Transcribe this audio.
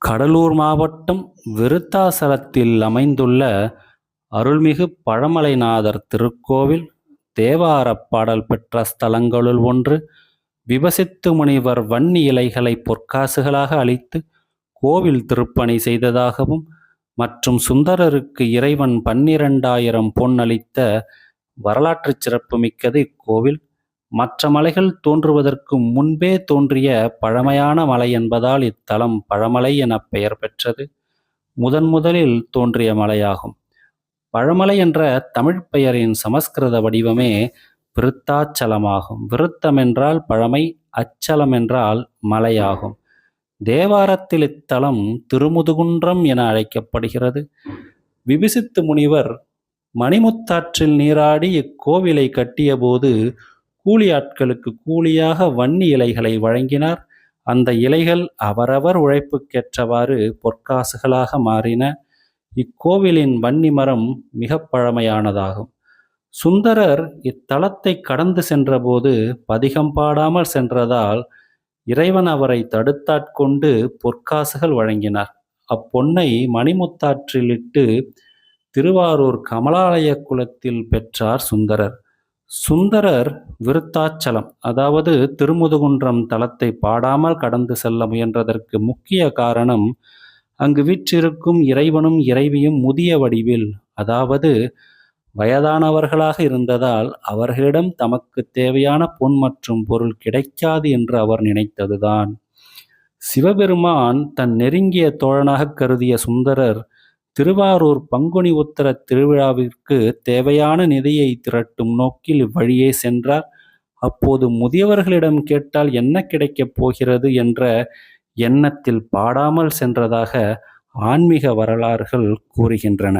கடலூர் மாவட்டம் விருத்தாசலத்தில் அமைந்துள்ள அருள்மிகு பழமலைநாதர் திருக்கோவில் தேவாரப் பாடல் பெற்ற ஸ்தலங்களுள் ஒன்று. விபசித்து முனிவர் வன்னி இலைகளை பொற்காசுகளாக அளித்து கோவில் திருப்பணி செய்ததாகவும் மற்றும் சுந்தரருக்கு இறைவன் 12,000 பொன் அளித்த வரலாற்று சிறப்பு மிக்கது இக்கோவில். மற்ற மலைகள் தோன்றுவதற்கு முன்பே தோன்றிய பழமையான மலை என்பதால் இத்தலம் பழமலை என பெயர் பெற்றது. முதலில் தோன்றிய மலையாகும். பழமலை என்ற தமிழ் பெயரின் சமஸ்கிருத வடிவமே விருத்தாச்சலமாகும். விருத்தம் என்றால் பழமை, அச்சலம் என்றால் மலையாகும். தேவாரத்தில் இத்தலம் திருமுதுகுன்றம் என அழைக்கப்படுகிறது. விபிசித்து முனிவர் மணிமுத்தாற்றில் நீராடி இக்கோவிலை கட்டிய போது கூலி ஆட்களுக்கு கூலியாக வன்னி இலைகளை வழங்கினார். அந்த இலைகள் அவரவர் உழைப்புக்கேற்றவாறு பொற்காசுகளாக மாறின. இக்கோவிலின் வன்னி மரம் மிக பழமையானதாகும். சுந்தரர் இத்தலத்தை கடந்து சென்றபோது பதிகம் பாடாமல் சென்றதால் இறைவன் அவரை தடுத்தாட்கொண்டு பொற்காசுகள் வழங்கினார். அப்பொன்னை மணிமுத்தாற்றில் இட்டு திருவாரூர் கமலாலய குளத்தில் பெற்றார் சுந்தரர். சுந்தரர் விருத்தாச்சலம் அதாவது திருமுதுகுன்றம் தலத்தை பாடாமல் கடந்து செல்ல முயன்றதற்கு முக்கிய காரணம் அங்கு வீற்றிருக்கும் இறைவனும் இறைவியும் முதிய வடிவில் அதாவது வயதானவர்களாக இருந்ததால் அவர்களிடம் தமக்கு தேவையான பொன் மற்றும் பொருள் கிடைக்காது என்று அவர் நினைத்ததுதான். சிவபெருமான் தன் நெருங்கிய தோழனாக கருதிய சுந்தரர் திருவாரூர் பங்குனி உத்தர திருவிழாவிற்கு தேவையான நிதியை திரட்டும் நோக்கில் இவ்வழியே சென்றார். அப்போது முதியவர்களிடம் கேட்டால் என்ன கிடைக்கப் போகிறது என்ற எண்ணத்தில் பாடாமல் சென்றதாக ஆன்மீக வரலாறுகள் கூறுகின்றன.